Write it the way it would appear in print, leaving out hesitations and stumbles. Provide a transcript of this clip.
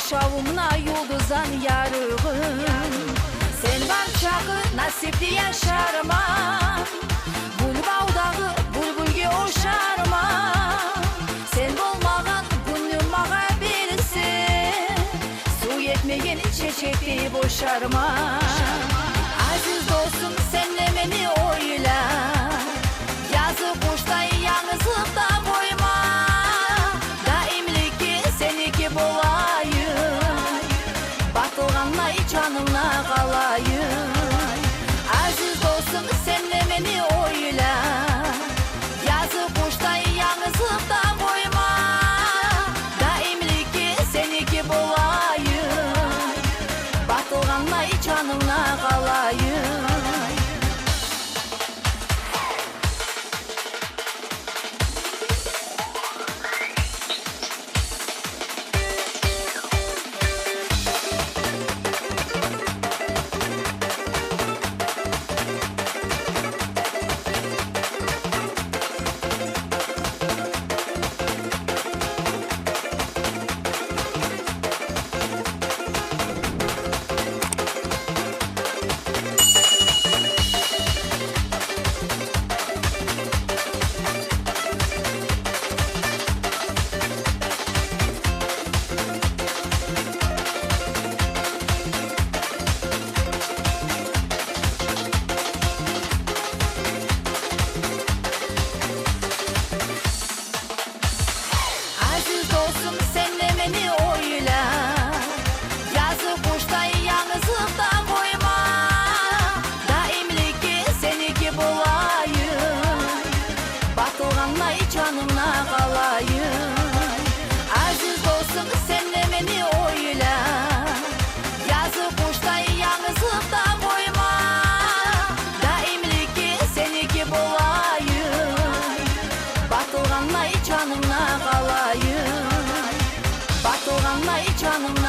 yaşavımna yulduzdan yarığım. Sen var çağı nasipli yaşarma, bul bağdağı bulbulge oşarma. Sen olmağın günüm mağa birisi, su yetmeyen çiçekli boşarma. Aziz dostum senle beni oyla, yazı kuşta yalnızlıkta koyma. Daimlik seniki bulayım, batılganla canımla kalayım. Aziz dostum senle beni oyla, yazı kuşta yalnızlıkta koyma. Daimlik seniki bulayım, batılganla canımla kalayım. Canımla kalayım. Aziz dostum senle beni oyla, yazı kuşta yalnızlıkta koyma. Daimlik seniki bulayım, batılganla canımla kalayım. Batılganla canımla